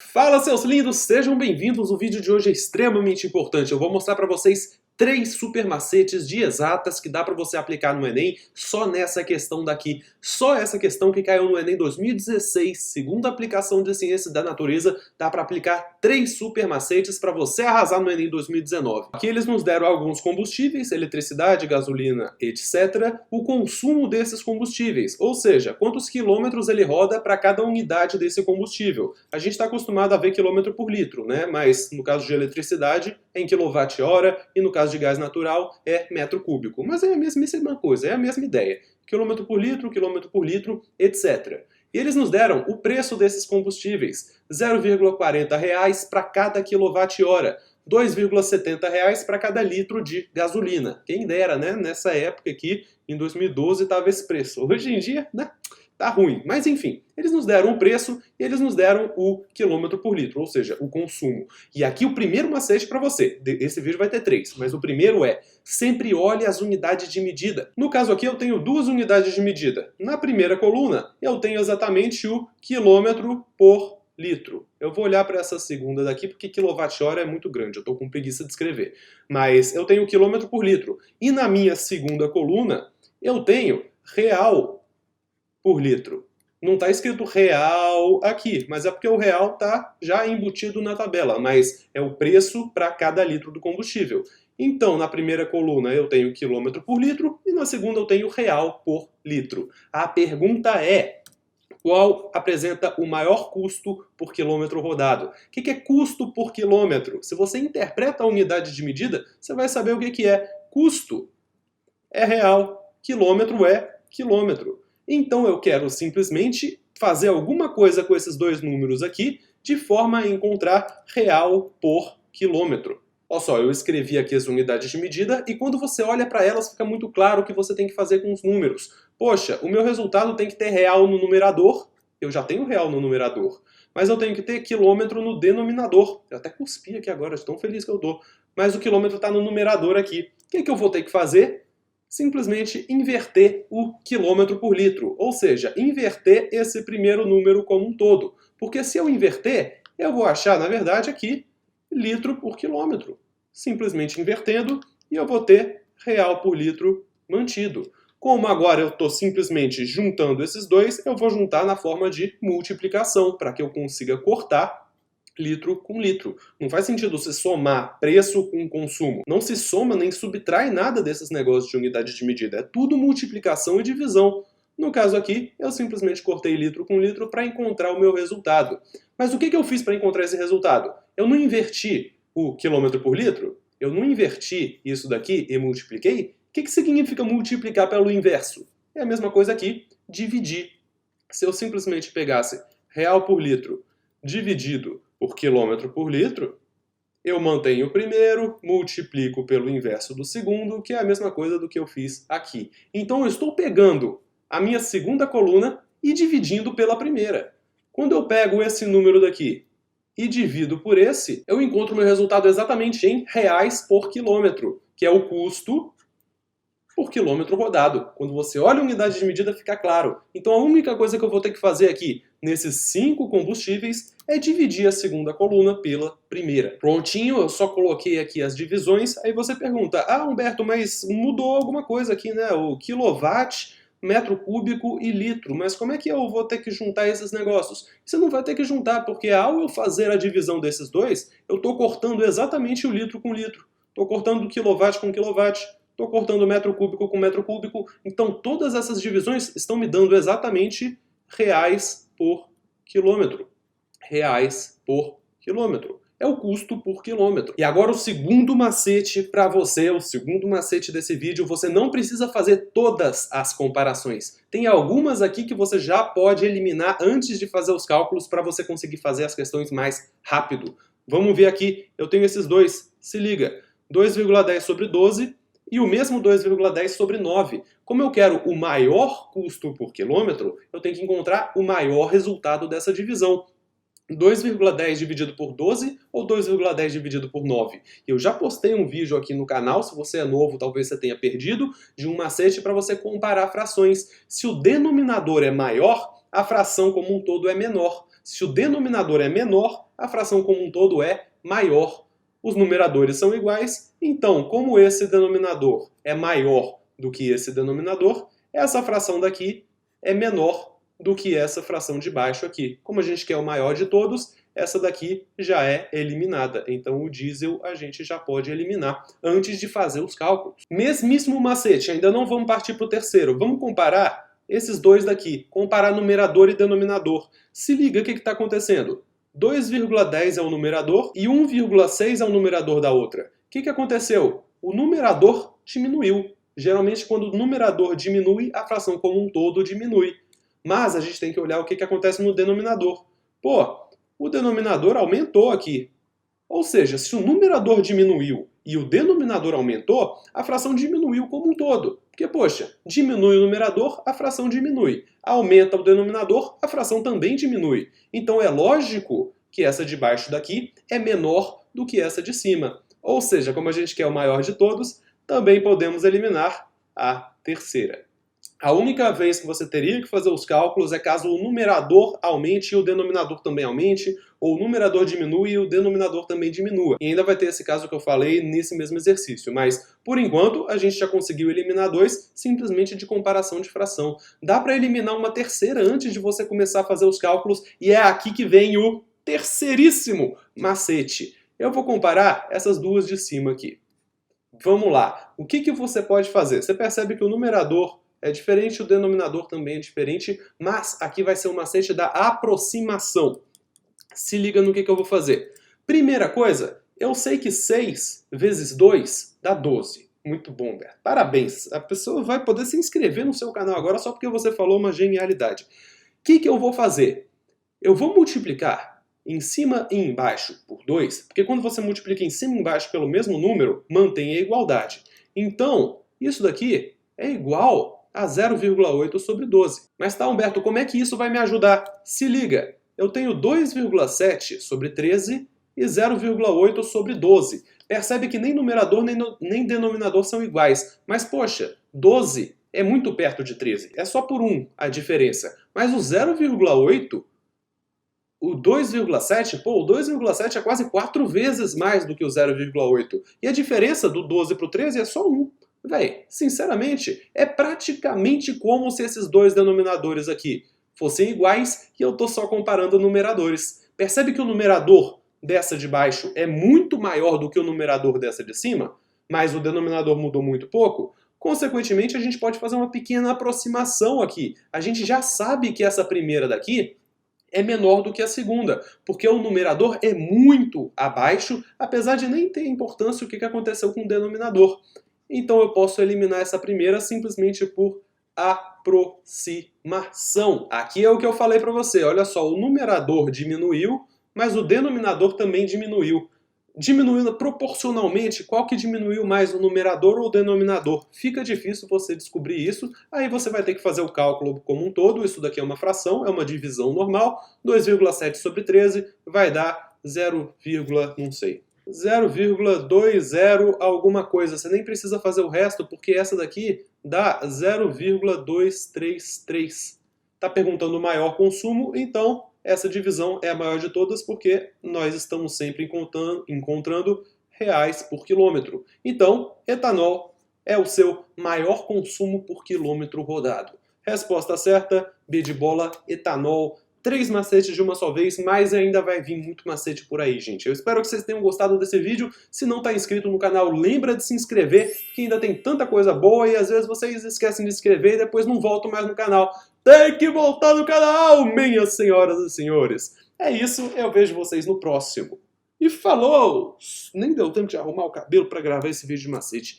Fala, seus lindos! Sejam bem-vindos! O vídeo de hoje é extremamente importante. Eu vou mostrar para vocês 3 super macetes de exatas que dá para você aplicar no Enem só nessa questão daqui. Só essa questão que caiu no Enem 2016, segunda aplicação de Ciência da Natureza, dá para aplicar 3 super macetes para você arrasar no Enem 2019. Aqui eles nos deram alguns combustíveis, eletricidade, gasolina, etc. O consumo desses combustíveis, ou seja, quantos quilômetros ele roda para cada unidade desse combustível. A gente está acostumado a ver quilômetro por litro, né? Mas no caso de eletricidade é em quilowatt-hora e no caso de gás natural é metro cúbico. Mas é a mesmíssima coisa, é a mesma ideia. Quilômetro por litro, etc. E eles nos deram o preço desses combustíveis, R$ 0,40 para cada quilowatt-hora, R$ 2,70 para cada litro de gasolina. Quem dera, né? Nessa época aqui, em 2012, estava esse preço. Hoje em dia, né? Tá ruim. Mas enfim, eles nos deram o preço e eles nos deram o quilômetro por litro, ou seja, o consumo. E aqui o primeiro macete para você. Esse vídeo vai ter 3, mas o primeiro é: sempre olhe as unidades de medida. No caso aqui eu tenho 2 unidades de medida. Na primeira coluna eu tenho exatamente o quilômetro por litro. Eu vou olhar para essa segunda daqui porque quilowatt-hora é muito grande, eu estou com preguiça de escrever. Mas eu tenho quilômetro por litro. E na minha segunda coluna eu tenho real por litro. Não está escrito real aqui, mas é porque o real está já embutido na tabela, mas é o preço para cada litro do combustível. Então, na primeira coluna eu tenho quilômetro por litro e na segunda eu tenho real por litro. A pergunta é: qual apresenta o maior custo por quilômetro rodado? O que é custo por quilômetro? Se você interpreta a unidade de medida, você vai saber o que é. Custo é real, quilômetro é quilômetro. Então eu quero simplesmente fazer alguma coisa com esses 2 números aqui, de forma a encontrar real por quilômetro. Olha só, eu escrevi aqui as unidades de medida e quando você olha para elas fica muito claro o que você tem que fazer com os números. Poxa, o meu resultado tem que ter real no numerador, eu já tenho real no numerador, mas eu tenho que ter quilômetro no denominador. Eu até cuspi aqui agora, de tão feliz que eu tô. Mas o quilômetro está no numerador aqui. O que eu vou ter que fazer? Simplesmente inverter o quilômetro por litro, ou seja, inverter esse primeiro número como um todo. Porque se eu inverter, eu vou achar, na verdade, aqui, litro por quilômetro. Simplesmente invertendo, e eu vou ter real por litro mantido. Como agora eu estou simplesmente juntando esses dois, eu vou juntar na forma de multiplicação, para que eu consiga cortar litro com litro. Não faz sentido você somar preço com consumo. Não se soma nem subtrai nada desses negócios de unidade de medida. É tudo multiplicação e divisão. No caso aqui, eu simplesmente cortei litro com litro para encontrar o meu resultado. Mas o que eu fiz para encontrar esse resultado? Eu não inverti o quilômetro por litro? Eu não inverti isso daqui e multipliquei? O que significa multiplicar pelo inverso? É a mesma coisa aqui, dividir. Se eu simplesmente pegasse real por litro dividido por quilômetro por litro, eu mantenho o primeiro, multiplico pelo inverso do segundo, que é a mesma coisa do que eu fiz aqui. Então eu estou pegando a minha segunda coluna e dividindo pela primeira. Quando eu pego esse número daqui e divido por esse, eu encontro o meu resultado exatamente em reais por quilômetro, que é o custo por quilômetro rodado. Quando você olha a unidade de medida, fica claro. Então a única coisa que eu vou ter que fazer aqui, nesses 5 combustíveis, é dividir a segunda coluna pela primeira. Prontinho, eu só coloquei aqui as divisões, aí você pergunta: ah, Humberto, mas mudou alguma coisa aqui, né? O quilowatt, metro cúbico e litro, mas como é que eu vou ter que juntar esses negócios? Você não vai ter que juntar, porque ao eu fazer a divisão desses dois, eu estou cortando exatamente o litro com litro. Estou cortando o quilowatt com quilowatt. Estou cortando metro cúbico com metro cúbico, então todas essas divisões estão me dando exatamente reais por quilômetro. Reais por quilômetro. É o custo por quilômetro. E agora o segundo macete para você, o segundo macete desse vídeo, você não precisa fazer todas as comparações. Tem algumas aqui que você já pode eliminar antes de fazer os cálculos para você conseguir fazer as questões mais rápido. Vamos ver aqui, eu tenho esses dois, se liga, 2,10 sobre 12, e o mesmo 2,10 sobre 9. Como eu quero o maior custo por quilômetro, eu tenho que encontrar o maior resultado dessa divisão. 2,10 dividido por 12 ou 2,10 dividido por 9? Eu já postei um vídeo aqui no canal, se você é novo, talvez você tenha perdido, de um macete para você comparar frações. Se o denominador é maior, a fração como um todo é menor. Se o denominador é menor, a fração como um todo é maior. Os numeradores são iguais, então, como esse denominador é maior do que esse denominador, essa fração daqui é menor do que essa fração de baixo aqui. Como a gente quer o maior de todos, essa daqui já é eliminada. Então o diesel a gente já pode eliminar antes de fazer os cálculos. Mesmíssimo macete, ainda não vamos partir para o terceiro. Vamos comparar esses dois daqui, comparar numerador e denominador. Se liga o que está acontecendo. 2,10 é o numerador e 1,6 é o numerador da outra. O que aconteceu? O numerador diminuiu. Geralmente quando o numerador diminui, a fração como um todo diminui. Mas a gente tem que olhar o que acontece no denominador. Pô, o denominador aumentou aqui. Ou seja, se o numerador diminuiu e o denominador aumentou, a fração diminuiu como um todo. Porque, poxa, diminui o numerador, a fração diminui. Aumenta o denominador, a fração também diminui. Então é lógico que essa de baixo daqui é menor do que essa de cima. Ou seja, como a gente quer o maior de todos, também podemos eliminar a terceira. A única vez que você teria que fazer os cálculos é caso o numerador aumente e o denominador também aumente, ou o numerador diminui e o denominador também diminua. E ainda vai ter esse caso que eu falei nesse mesmo exercício, mas por enquanto a gente já conseguiu eliminar dois simplesmente de comparação de fração. Dá para eliminar uma terceira antes de você começar a fazer os cálculos, e é aqui que vem o terceiríssimo macete. Eu vou comparar essas duas de cima aqui. Vamos lá. O que você pode fazer? Você percebe que o numerador é diferente, o denominador também é diferente, mas aqui vai ser o macete da aproximação. Se liga no que eu vou fazer. Primeira coisa, eu sei que 6 vezes 2 dá 12. Muito bom, Beto. Parabéns. A pessoa vai poder se inscrever no seu canal agora só porque você falou uma genialidade. O que eu vou fazer? Eu vou multiplicar em cima e embaixo por 2, porque quando você multiplica em cima e embaixo pelo mesmo número, mantém a igualdade. Então, isso daqui é igual a 0,8 sobre 12. Mas tá, Humberto, como é que isso vai me ajudar? Se liga, eu tenho 2,7 sobre 13 e 0,8 sobre 12. Percebe que nem numerador nem denominador são iguais. Mas, poxa, 12 é muito perto de 13. É só por 1 a diferença. Mas o 0,8, o 2,7, pô, o 2,7 é quase 4 vezes mais do que o 0,8. E a diferença do 12 para o 13 é só 1. Véi, sinceramente, é praticamente como se esses dois denominadores aqui fossem iguais e eu tô só comparando numeradores. Percebe que o numerador dessa de baixo é muito maior do que o numerador dessa de cima, mas o denominador mudou muito pouco? Consequentemente, a gente pode fazer uma pequena aproximação aqui. A gente já sabe que essa primeira daqui é menor do que a segunda, porque o numerador é muito abaixo, apesar de nem ter importância o que aconteceu com o denominador. Então eu posso eliminar essa primeira simplesmente por aproximação. Aqui é o que eu falei para você. Olha só, o numerador diminuiu, mas o denominador também diminuiu. Diminuindo proporcionalmente, qual que diminuiu mais, o numerador ou o denominador? Fica difícil você descobrir isso, aí você vai ter que fazer o cálculo como um todo. Isso daqui é uma fração, é uma divisão normal. 2,7 sobre 13 vai dar 0, não sei. 0,20 alguma coisa. Você nem precisa fazer o resto, porque essa daqui dá 0,233. Está perguntando o maior consumo, então essa divisão é a maior de todas, porque nós estamos sempre encontrando reais por quilômetro. Então, etanol é o seu maior consumo por quilômetro rodado. Resposta certa, B de bola, etanol. 3 macetes de uma só vez, mas ainda vai vir muito macete por aí, gente. Eu espero que vocês tenham gostado desse vídeo. Se não está inscrito no canal, lembra de se inscrever, que ainda tem tanta coisa boa e às vezes vocês esquecem de se inscrever e depois não voltam mais no canal. Tem que voltar no canal, minhas senhoras e senhores. É isso, eu vejo vocês no próximo. E falou! Nem deu tempo de arrumar o cabelo para gravar esse vídeo de macete.